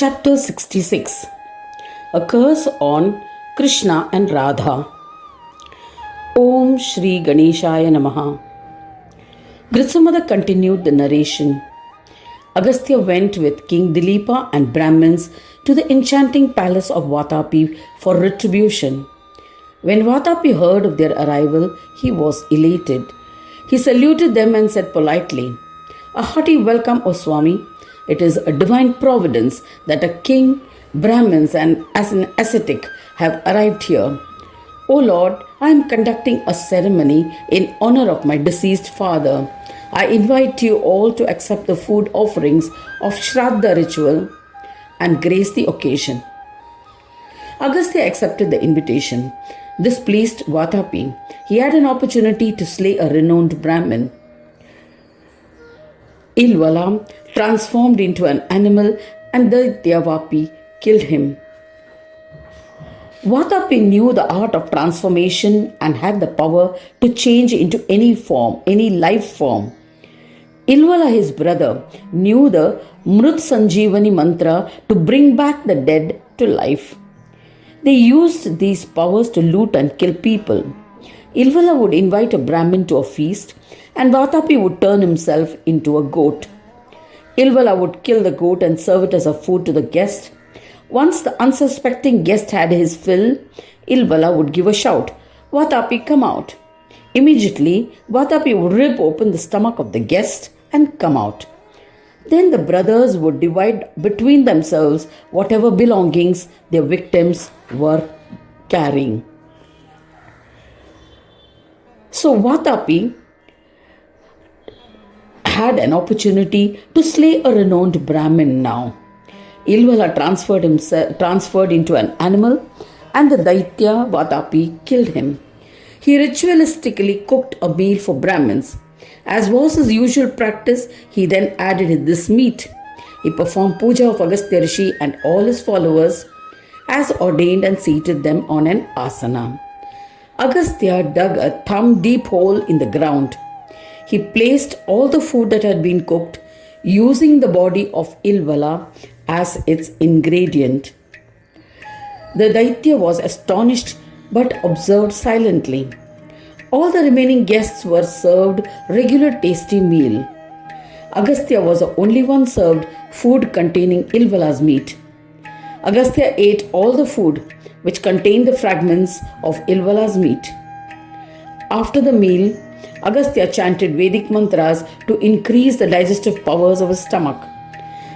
Chapter 66. A Curse on Krishna and Radha. Om Shri Ganeshaya Namaha. Gritsamada continued the narration. Agastya went with King Dilipa and Brahmins to the enchanting palace of Watapi for retribution. When Watapi heard of their arrival, he was elated. He saluted them and said politely, "A hearty welcome, O Swami. It is a divine providence that a king, Brahmins, and as an ascetic have arrived here. O Lord, I am conducting a ceremony in honor of my deceased father. I invite you all to accept the food offerings of Shraddha ritual and grace the occasion." Agastya accepted the invitation. This pleased Watapi. He had an opportunity to slay a renowned Brahmin. Ilvala transformed into an animal and Daitya killed him. Watapi knew the art of transformation and had the power to change into any form, any life form. Ilvala, his brother, knew the Mrut Sanjeevani mantra to bring back the dead to life. They used these powers to loot and kill people. Ilvala would invite a Brahmin to a feast, and Watapi would turn himself into a goat. Ilvala would kill the goat and serve it as a food to the guest. Once the unsuspecting guest had his fill, Ilvala would give a shout, "Watapi, come out." Immediately, Watapi would rip open the stomach of the guest and come out. Then the brothers would divide between themselves whatever belongings their victims were carrying. So Watapi had an opportunity to slay a renowned Brahmin now. Ilvala transferred into an animal, and the Daitya Watapi killed him. He ritualistically cooked a meal for Brahmins. As was his usual practice, he then added this meat. He performed puja of Agastya Rishi and all his followers as ordained and seated them on an asana. Agastya dug a thumb-deep hole in the ground. He placed all the food that had been cooked, using the body of Ilvala as its ingredient. The Daitya was astonished but observed silently. All the remaining guests were served regular tasty meal. Agastya was the only one served food containing Ilvala's meat. Agastya ate all the food which contained the fragments of Ilvala's meat. After the meal, Agastya chanted Vedic mantras to increase the digestive powers of his stomach.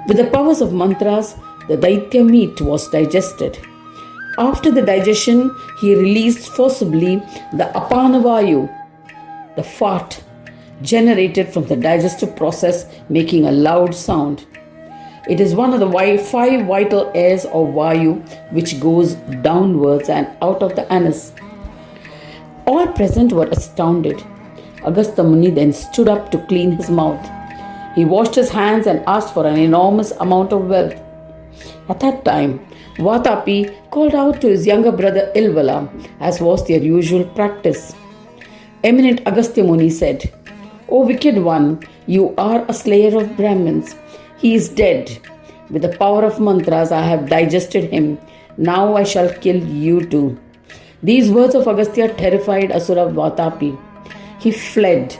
With the powers of mantras, the Daitya meat was digested. After the digestion, he released forcibly the apanavayu, the fart generated from the digestive process, making a loud sound. It is one of the 5 vital airs of vayu which goes downwards and out of the anus. All present were astounded. Agastya Muni then stood up to clean his mouth. He washed his hands and asked for an enormous amount of wealth. At that time, Watapi called out to his younger brother Ilvala, as was their usual practice. Eminent Agastya Muni said, "O wicked one, you are a slayer of Brahmins. He is dead. With the power of mantras, I have digested him. Now I shall kill you too." These words of Agastya terrified Asura Watapi. He fled.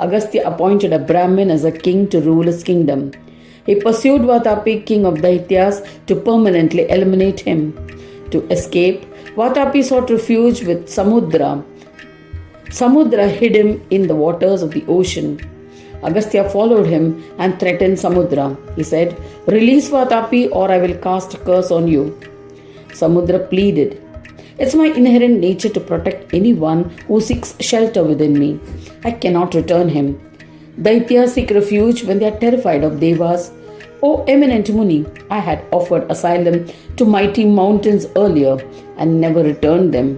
Agastya appointed a Brahmin as a king to rule his kingdom. He pursued Watapi, king of Daityas, to permanently eliminate him. To escape, Watapi sought refuge with Samudra. Samudra hid him in the waters of the ocean. Agastya followed him and threatened Samudra. He said, "Release Watapi or I will cast a curse on you." Samudra pleaded, "It's my inherent nature to protect anyone who seeks shelter within me. I cannot return him. Daityas seek refuge when they are terrified of devas. O eminent Muni, I had offered asylum to mighty mountains earlier and never returned them.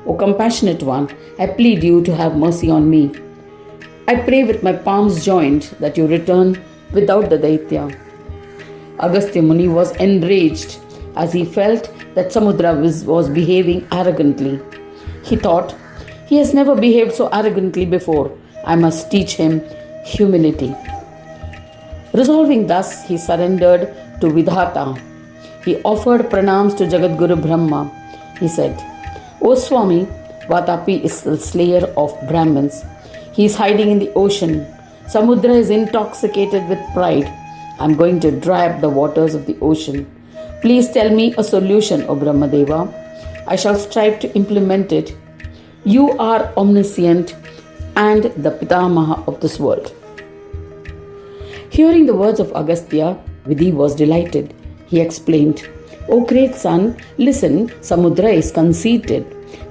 O compassionate one, I plead you to have mercy on me. I pray with my palms joined that you return without the Daitya." Agastya Muni was enraged as he felt that Samudra was behaving arrogantly. He thought, "He has never behaved so arrogantly before. I must teach him humility." Resolving thus, he surrendered to Vidhata He offered pranams to Jagadguru Brahma. He said, "O Swami, Watapi is the slayer of Brahmins. He is hiding in the ocean. Samudra is intoxicated with pride. I am going to dry up the waters of the ocean. Please tell me a solution, O Brahmadeva. I shall strive to implement it. You are omniscient and the Pitamaha of this world." Hearing the words of Agastya, Vidhi was delighted. He explained, "O great son, listen, Samudra is conceited.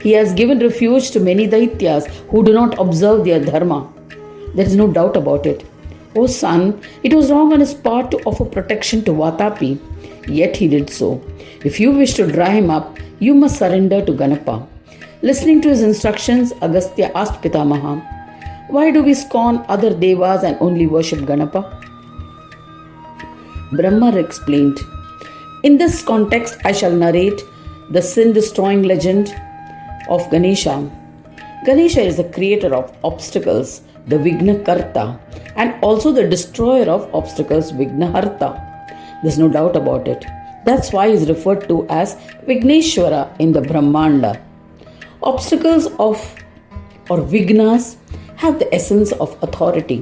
He has given refuge to many Daityas who do not observe their dharma. There is no doubt about it. O son, it was wrong on his part to offer protection to Watapi, yet he did so. If you wish to dry him up, you must surrender to Ganapa." Listening to his instructions, Agastya asked Pitamaha, "Why do we scorn other devas and only worship Ganapa?" Brahma explained, "In this context, I shall narrate the sin-destroying legend of Ganesha. Ganesha is the creator of obstacles, the Vignakarta, and also the destroyer of obstacles, Vignaharta. There's no doubt about it. That's why he is referred to as Vigneshwara in the Brahmanda. Obstacles or Vignas have the essence of authority.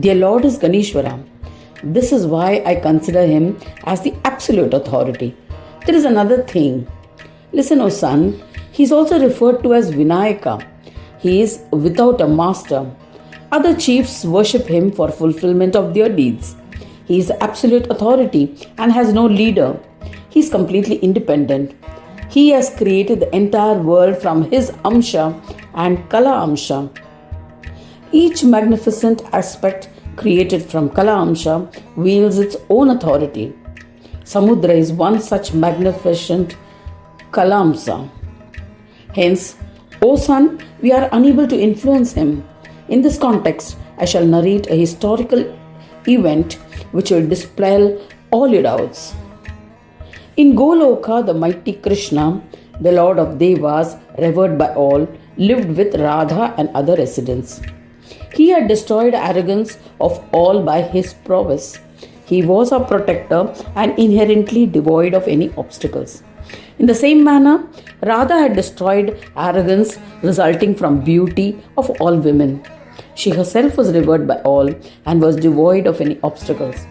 Their Lord is Ganeshwara. This is why I consider him as the absolute authority. There is another thing. Listen, O son, he is also referred to as Vinayaka. He is without a master. Other chiefs worship him for fulfillment of their deeds. He is absolute authority and has no leader. He is completely independent. He has created the entire world from his Amsha and Kala Amsha. Each magnificent aspect created from Kala Amsha wields its own authority. Samudra is one such magnificent Kalamsa. Hence, O son, we are unable to influence him. In this context, I shall narrate a historical event which will dispel all your doubts. In Goloka, the mighty Krishna, the Lord of Devas, revered by all, lived with Radha and other residents. He had destroyed arrogance of all by his prowess. He was a protector and inherently devoid of any obstacles. In the same manner, Radha had destroyed arrogance resulting from beauty of all women. She herself was revered by all and was devoid of any obstacles.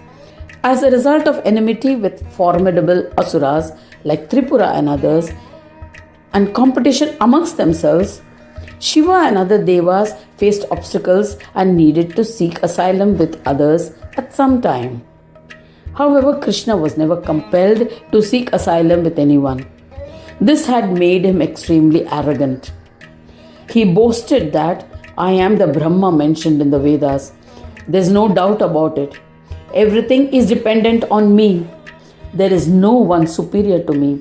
As a result of enmity with formidable asuras like Tripura and others, and competition amongst themselves, Shiva and other devas faced obstacles and needed to seek asylum with others at some time. However, Krishna was never compelled to seek asylum with anyone. This had made him extremely arrogant. He boasted that, "I am the Brahma mentioned in the Vedas. There's no doubt about it. Everything is dependent on me. There is no one superior to me.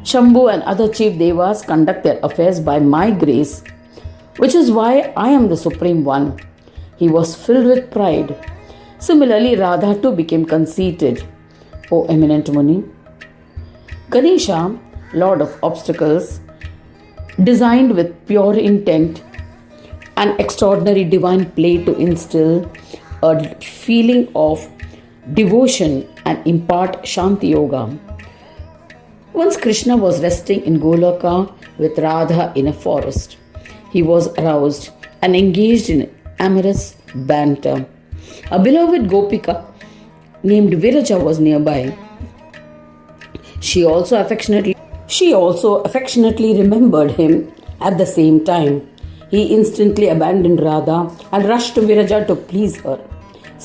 Shambhu and other chief devas conduct their affairs by my grace, which is why I am the supreme one." He was filled with pride. Similarly, Radha too became conceited. O eminent Muni, Ganesha, Lord of obstacles, designed with pure intent an extraordinary divine play to instill a feeling of devotion and impart Shanti Yoga. Once Krishna was resting in Goloka with Radha in a forest. He was aroused and engaged in amorous banter. A beloved Gopika named Viraja was nearby. She also affectionately remembered him at the same time. He instantly abandoned Radha and rushed to Viraja to please her.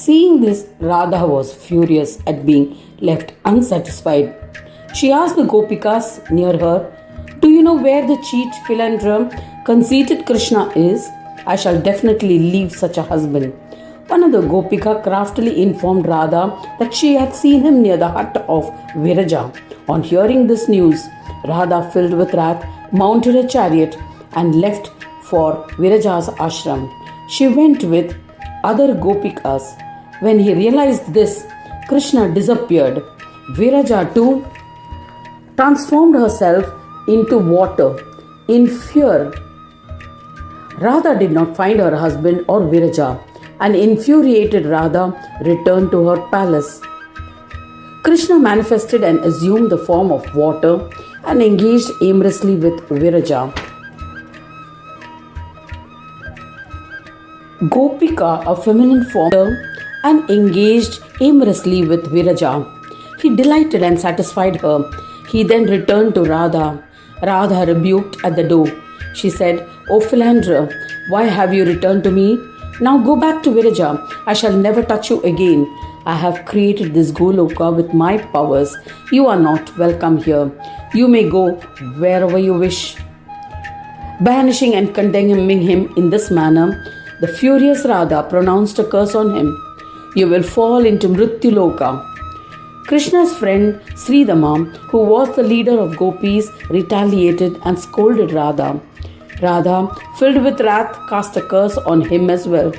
Seeing this, Radha was furious at being left unsatisfied. She asked the Gopikas near her, "Do you know where the cheat, philanderer, conceited Krishna is? I shall definitely leave such a husband." One of the Gopika craftily informed Radha that she had seen him near the hut of Viraja. On hearing this news, Radha, filled with wrath, mounted a chariot and left for Viraja's ashram. She went with other Gopikas. When he realized this, Krishna disappeared. Viraja too transformed herself into water. In fear, Radha did not find her husband or Viraja. An infuriated Radha returned to her palace. Krishna manifested and assumed the form of water and engaged amorously with Viraja. Gopika, a feminine form, and engaged amorously with Viraja. He delighted and satisfied her. He then returned to Radha. Radha rebuked at the door. She said, "O philanderer, why have you returned to me? Now go back to Viraja. I shall never touch you again. I have created this Goloka with my powers. You are not welcome here. You may go wherever you wish." Banishing and condemning him in this manner, the furious Radha pronounced a curse on him. "You will fall into Mrityu-loka." Krishna's friend Sridama, who was the leader of gopis, retaliated and scolded Radha. Radha, filled with wrath, cast a curse on him as well.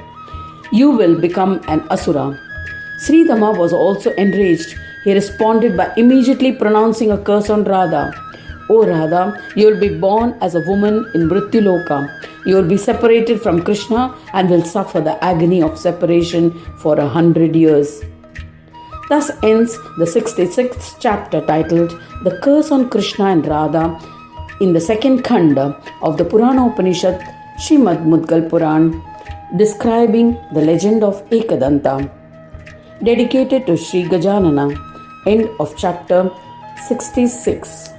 "You will become an asura." Sridama was also enraged. He responded by immediately pronouncing a curse on Radha. "O Radha, you will be born as a woman in Mrityu-loka. You will be separated from Krishna and will suffer the agony of separation for 100 years. Thus ends the 66th chapter titled The Curse on Krishna and Radha in the second khanda of the Purana Upanishad Srimad Mudgal Puran, describing the legend of Ekadanta. Dedicated to Sri Gajanana. End of chapter 66.